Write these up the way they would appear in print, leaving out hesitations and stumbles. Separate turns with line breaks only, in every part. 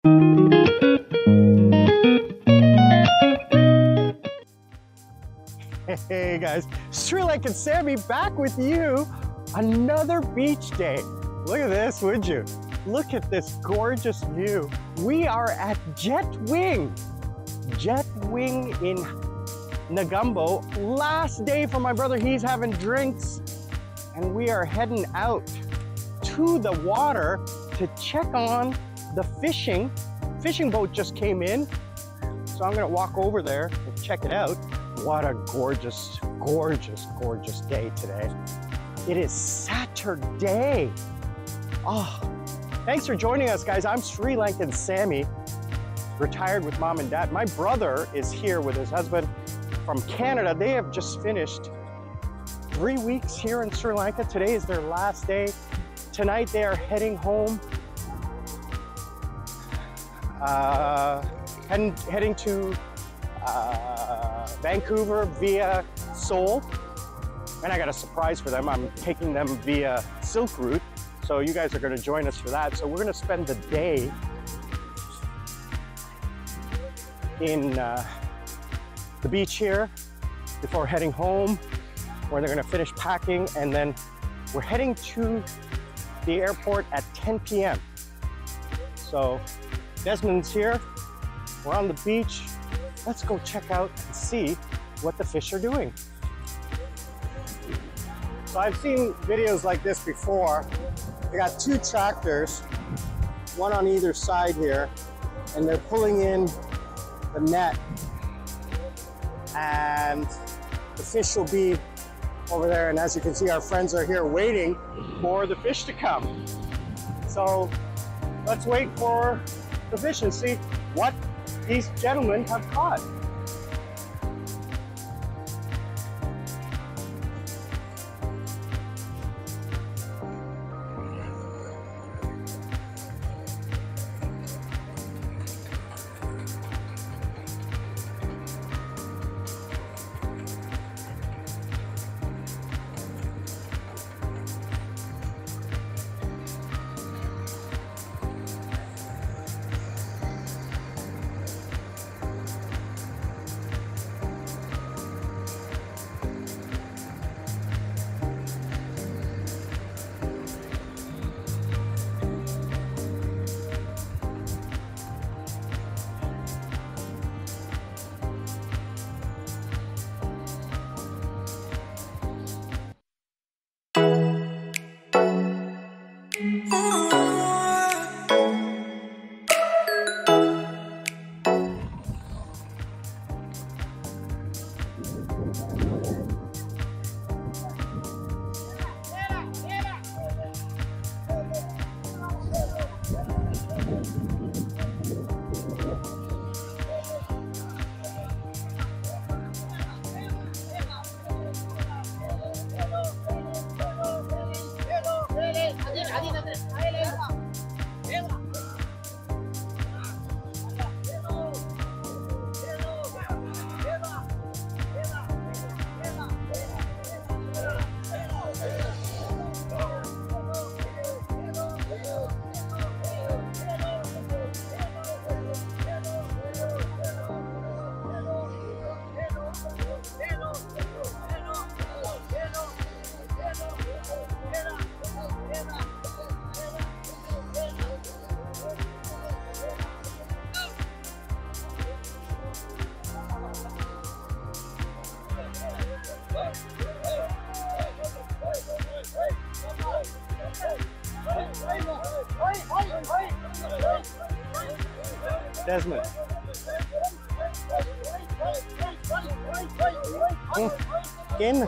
Hey guys, Sri Lankan Sammy back with you. Another beach day. Look at this, would you? Look at this gorgeous view. We are at Jet Wing in Negombo. Last day for my brother, he's having drinks. And we are heading out to the water to check on the fishing. Fishing boat just came in. So I'm gonna walk over there and check it out. What a gorgeous, gorgeous, gorgeous day today. It is Saturday. Oh, thanks for joining us, guys. I'm Sri Lankan Sammy, retired with mom and dad. My brother is here with his husband from Canada. They have just finished 3 weeks here in Sri Lanka. Today is their last day. Tonight they are heading home, heading to Vancouver via Seoul. And I got a surprise for them. I'm taking them via Silk Route. So you guys are gonna join us for that. So we're gonna spend the day in the beach here before heading home, where they're gonna finish packing, and then we're heading to the airport at 10 p.m. So Desmond's here, we're on the beach. Let's go check out and see what the fish are doing. So I've seen videos like this before. They got two tractors, one on either side here, and they're pulling in the net, and the fish will be over there. And as you can see, our friends are here waiting for the fish to come. So let's wait for the fish and see what these gentlemen have caught. Desmond. In.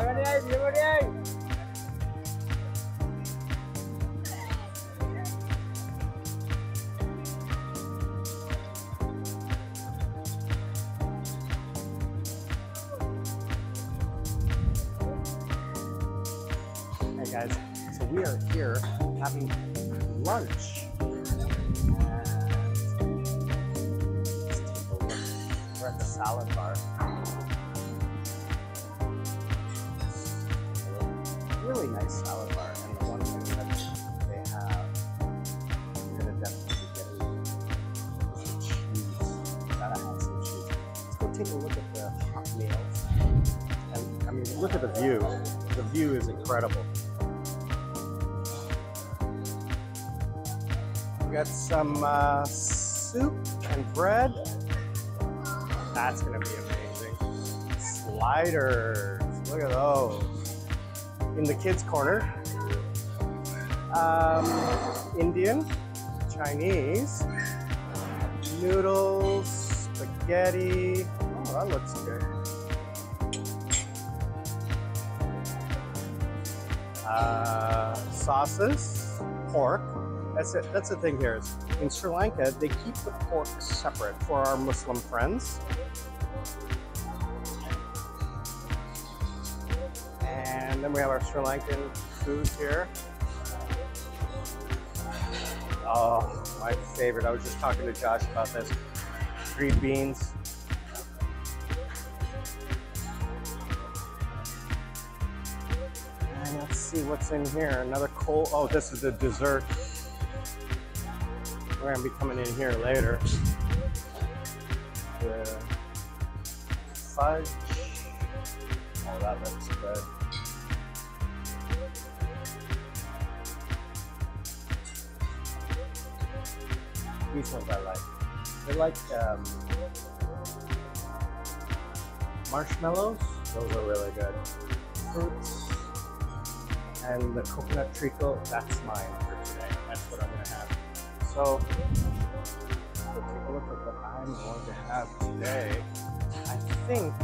Hey guys, so we are here having lunch. We're at the salad bar. Really nice salad bar, and the one thing that they have, you're gonna definitely get is the cheese. You gotta have some cheese. Let's go take a look at the hot meals. And I mean, look at the view. The view is incredible. We got some soup and bread. That's gonna be amazing. Sliders, look at those. In the kids' corner, Indian, Chinese, noodles, spaghetti. Oh, that looks good. Sauces, pork. That's it. That's the thing here. Is in Sri Lanka, they keep the pork separate for our Muslim friends. And then we have our Sri Lankan food here. Oh, my favorite. I was just talking to Josh about this. Green beans. And let's see what's in here. Another cold. Oh, this is the dessert. We're gonna be coming in here later. The fudge. Oh, that looks good. These ones I like. They're like marshmallows. Those are really good. Fruits. And the coconut treacle, that's mine for today. That's what I'm gonna have. So, we'll take a look at what I'm going to have today. I think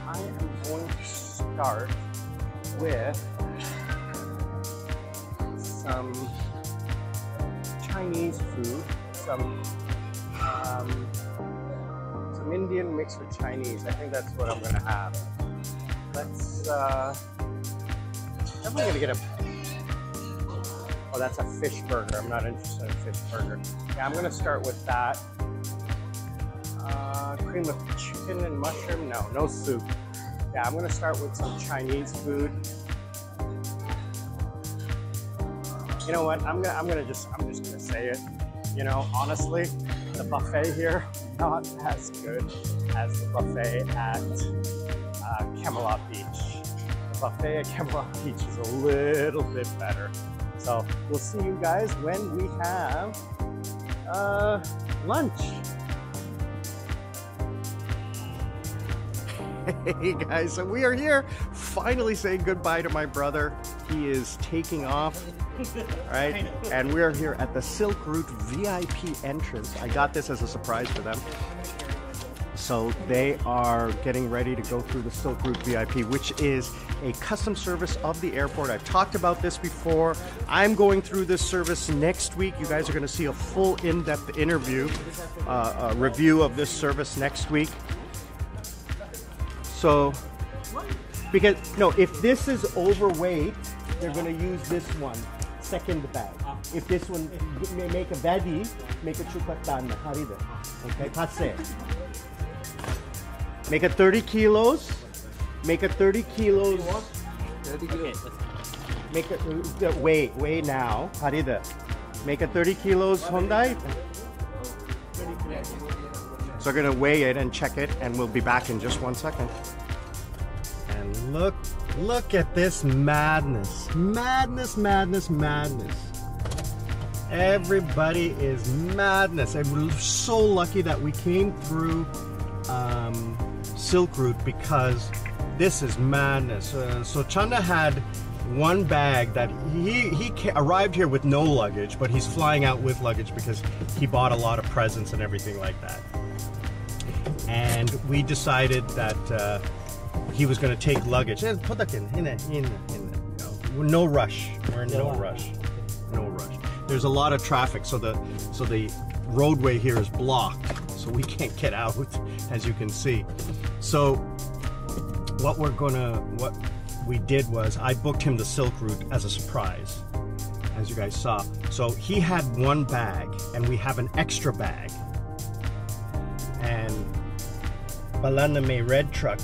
I am going to start with some Chinese food, some Indian mixed with Chinese. I think that's what I'm going to have. Let's, definitely going to get a, oh, that's a fish burger. I'm not interested in a fish burger. Yeah, I'm going to start with that. Cream of chicken and mushroom? No, no soup. Yeah, I'm going to start with some Chinese food. You know what? I'm just gonna say it. You know, honestly, the buffet here not as good as the buffet at Camelot Beach. The buffet at Camelot Beach is a little bit better. So we'll see you guys when we have lunch. Hey guys, so we are here finally saying goodbye to my brother. He is taking off, right? And we're here at the Silk Route VIP entrance. I got this as a surprise for them. So they are getting ready to go through the Silk Route VIP, which is a custom service of the airport. I've talked about this before. I'm going through this service next week. You guys are going to see a full in-depth interview, review of this service next week. So, because, no, if this is overweight, they're going to use this one, second bag. If this one, make a vadi, make a chupatan, harida. Okay, passe. Make it 30 kilos. Make it 30 kilos. 30 kilos. Make it, weigh now, harida. Make it 30 kilos, Hyundai. So we're gonna weigh it and check it, and we'll be back in just 1 second. And look at this madness. Madness, madness, madness. Everybody is madness. And we're so lucky that we came through Silk Route, because this is madness. So Chanda had one bag that he arrived here with no luggage, but he's flying out with luggage because he bought a lot of presents and everything like that. And we decided that he was going to take luggage. No rush. We're in no rush. No rush. There's a lot of traffic, so the roadway here is blocked, so we can't get out, as you can see. So what we did was I booked him the Silk Route as a surprise, as you guys saw. So he had one bag, and we have an extra bag. And Balana me red truck,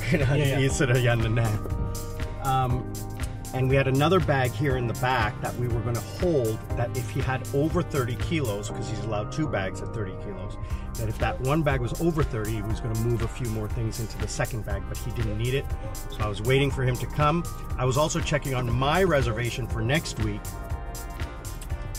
and we had another bag here in the back that we were going to hold, that if he had over 30 kilos, because he's allowed 2 bags at 30 kilos, that if that one bag was over 30, he was going to move a few more things into the second bag, but he didn't need it. So I was waiting for him to come. I was also checking on my reservation for next week,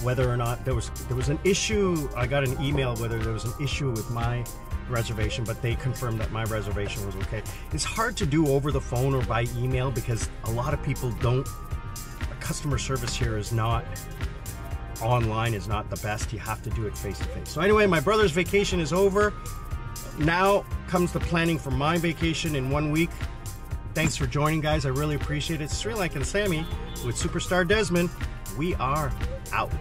whether or not there was an issue. I got an email whether there was an issue with my reservation, but they confirmed that my reservation was okay. It's hard to do over the phone or by email because a lot of people don't, customer service here is not, online is not the best. You have to do it face to face. So anyway, my brother's vacation is over. Now comes the planning for my vacation in 1 week. Thanks for joining, guys. I really appreciate it. Sri Lankan Sammy with Superstar Desmond. We are out.